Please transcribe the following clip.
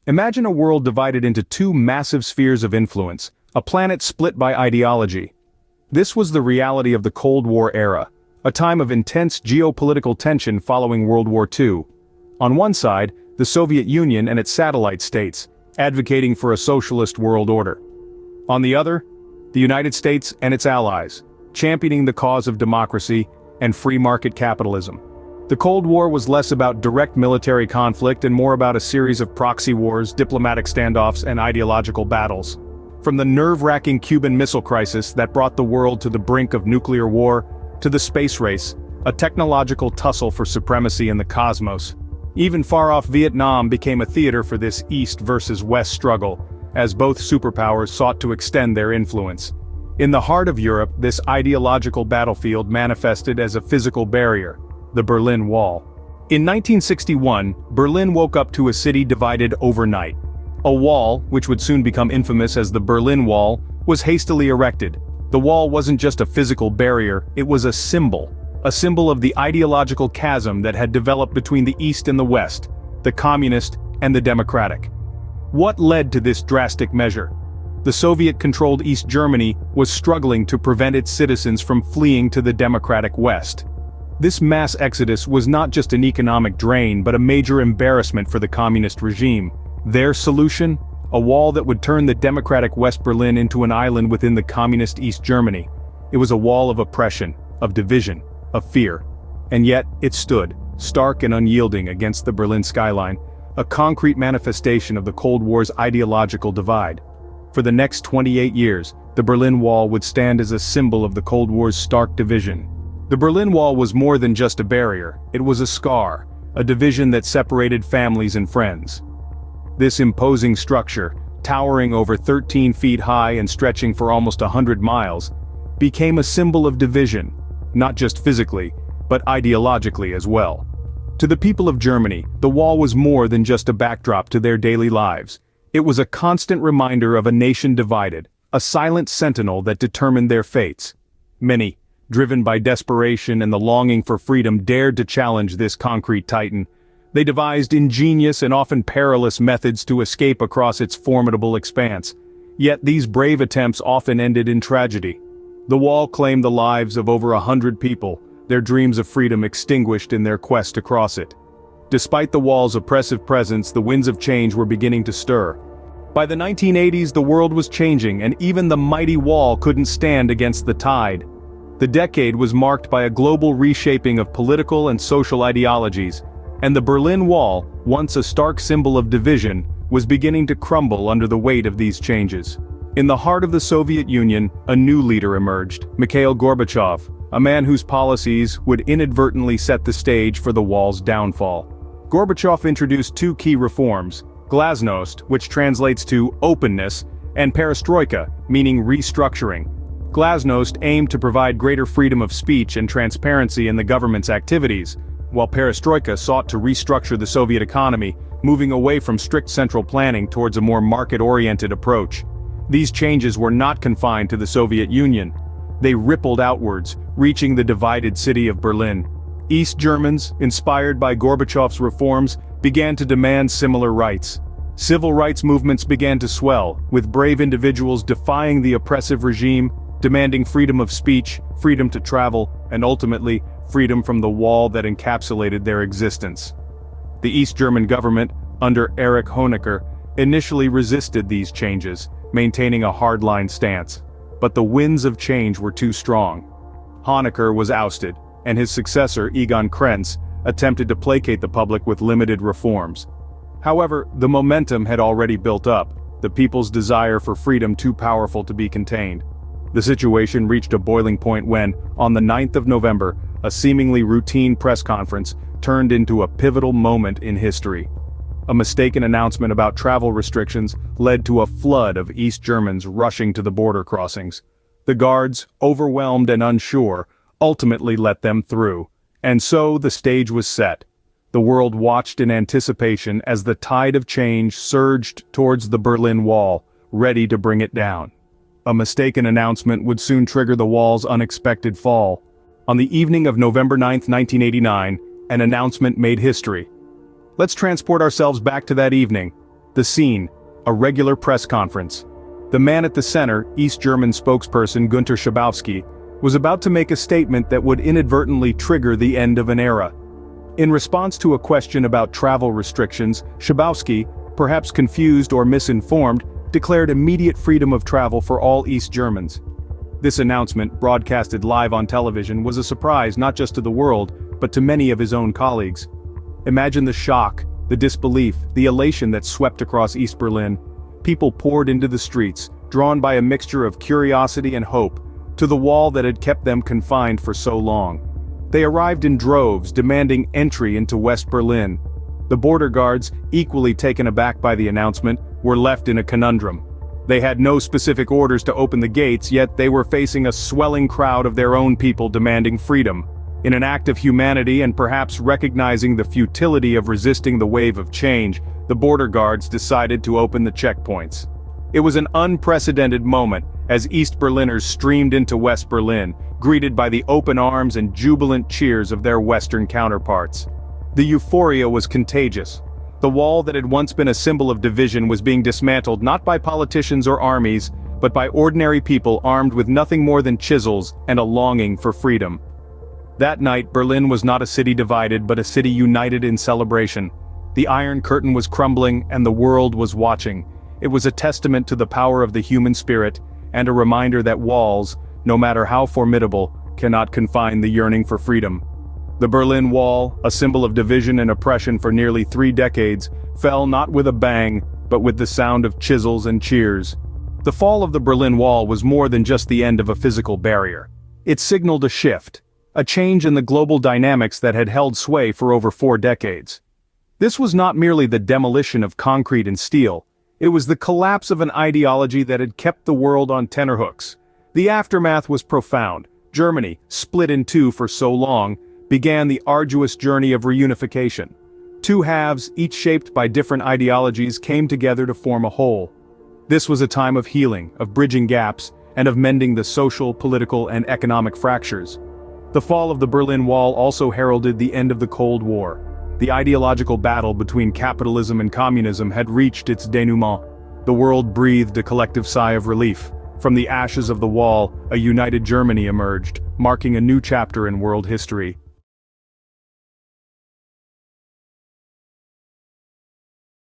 Imagine a world divided into two massive spheres of influence, a planet split by ideology. This was the reality of the Cold War era, a time of intense geopolitical tension following World War II. On one side, the Soviet Union and its satellite states, advocating for a socialist world order. On the other, the United States and its allies, championing the cause of democracy and free market capitalism. The Cold War was less about direct military conflict and more about a series of proxy wars, diplomatic standoffs, and ideological battles. From the nerve-wracking Cuban Missile Crisis that brought the world to the brink of nuclear war, to the space race, a technological tussle for supremacy in the cosmos. Even far-off Vietnam became a theater for this East versus West struggle, as both superpowers sought to extend their influence. In the heart of Europe, this ideological battlefield manifested as a physical barrier, the Berlin Wall. In 1961, Berlin woke up to a city divided overnight. A wall, which would soon become infamous as the Berlin Wall, was hastily erected. The wall wasn't just a physical barrier, it was a symbol of the ideological chasm that had developed between the East and the West, the communist and the democratic. What led to this drastic measure? The Soviet-controlled East Germany was struggling to prevent its citizens from fleeing to the democratic West. This mass exodus was not just an economic drain but a major embarrassment for the communist regime. Their solution? A wall that would turn the democratic West Berlin into an island within the communist East Germany. It was a wall of oppression, of division, of fear. And yet, it stood, stark and unyielding against the Berlin skyline, a concrete manifestation of the Cold War's ideological divide. For the next 28 years, the Berlin Wall would stand as a symbol of the Cold War's stark division. The Berlin Wall was more than just a barrier, it was a scar, a division that separated families and friends. This imposing structure, towering over 13 feet high and stretching for almost 100 miles, became a symbol of division, not just physically, but ideologically as well. To the people of Germany, the wall was more than just a backdrop to their daily lives. It was a constant reminder of a nation divided, a silent sentinel that determined their fates. Many, driven by desperation and the longing for freedom, dared to challenge this concrete titan. They devised ingenious and often perilous methods to escape across its formidable expanse. Yet these brave attempts often ended in tragedy. The wall claimed the lives of over 100 people, their dreams of freedom extinguished in their quest to cross it. Despite the wall's oppressive presence, the winds of change were beginning to stir. By the 1980s, the world was changing, and even the mighty wall couldn't stand against the tide. The decade was marked by a global reshaping of political and social ideologies, and the Berlin Wall, once a stark symbol of division, was beginning to crumble under the weight of these changes. In the heart of the Soviet Union, a new leader emerged, Mikhail Gorbachev, a man whose policies would inadvertently set the stage for the wall's downfall. Gorbachev introduced two key reforms, Glasnost, which translates to openness, and Perestroika, meaning restructuring. Glasnost aimed to provide greater freedom of speech and transparency in the government's activities, while Perestroika sought to restructure the Soviet economy, moving away from strict central planning towards a more market-oriented approach. These changes were not confined to the Soviet Union. They rippled outwards, reaching the divided city of Berlin. East Germans, inspired by Gorbachev's reforms, began to demand similar rights. Civil rights movements began to swell, with brave individuals defying the oppressive regime, demanding freedom of speech, freedom to travel, and ultimately, freedom from the wall that encapsulated their existence. The East German government, under Erich Honecker, initially resisted these changes, maintaining a hardline stance. But the winds of change were too strong. Honecker was ousted, and his successor, Egon Krenz, attempted to placate the public with limited reforms. However, the momentum had already built up, the people's desire for freedom too powerful to be contained. The situation reached a boiling point when, on the 9th of November, a seemingly routine press conference turned into a pivotal moment in history. A mistaken announcement about travel restrictions led to a flood of East Germans rushing to the border crossings. The guards, overwhelmed and unsure, ultimately let them through. And so the stage was set. The world watched in anticipation as the tide of change surged towards the Berlin Wall, ready to bring it down. A mistaken announcement would soon trigger the wall's unexpected fall. On the evening of November 9, 1989, an announcement made history. Let's transport ourselves back to that evening. The scene: a regular press conference. The man at the center, East German spokesperson Günter Schabowski, was about to make a statement that would inadvertently trigger the end of an era. In response to a question about travel restrictions, Schabowski, perhaps confused or misinformed, declared immediate freedom of travel for all East Germans. This announcement, broadcasted live on television, was a surprise not just to the world, but to many of his own colleagues. Imagine the shock, the disbelief, the elation that swept across East Berlin. People poured into the streets, drawn by a mixture of curiosity and hope, to the wall that had kept them confined for so long. They arrived in droves, demanding entry into West Berlin. The border guards, equally taken aback by the announcement, were left in a conundrum. They had no specific orders to open the gates, yet they were facing a swelling crowd of their own people demanding freedom. In an act of humanity and perhaps recognizing the futility of resisting the wave of change, the border guards decided to open the checkpoints. It was an unprecedented moment, as East Berliners streamed into West Berlin, greeted by the open arms and jubilant cheers of their Western counterparts. The euphoria was contagious. The wall that had once been a symbol of division was being dismantled not by politicians or armies, but by ordinary people armed with nothing more than chisels and a longing for freedom. That night, Berlin was not a city divided but a city united in celebration. The Iron Curtain was crumbling and the world was watching. It was a testament to the power of the human spirit, and a reminder that walls, no matter how formidable, cannot confine the yearning for freedom. The Berlin Wall, a symbol of division and oppression for nearly 3 decades, fell not with a bang, but with the sound of chisels and cheers. The fall of the Berlin Wall was more than just the end of a physical barrier. It signaled a shift, a change in the global dynamics that had held sway for over 4 decades. This was not merely the demolition of concrete and steel, it was the collapse of an ideology that had kept the world on tenterhooks. The aftermath was profound. Germany, split in two for so long, began the arduous journey of reunification. 2 halves, each shaped by different ideologies, came together to form a whole. This was a time of healing, of bridging gaps, and of mending the social, political, and economic fractures. The fall of the Berlin Wall also heralded the end of the Cold War. The ideological battle between capitalism and communism had reached its denouement. The world breathed a collective sigh of relief. From the ashes of the wall, a united Germany emerged, marking a new chapter in world history.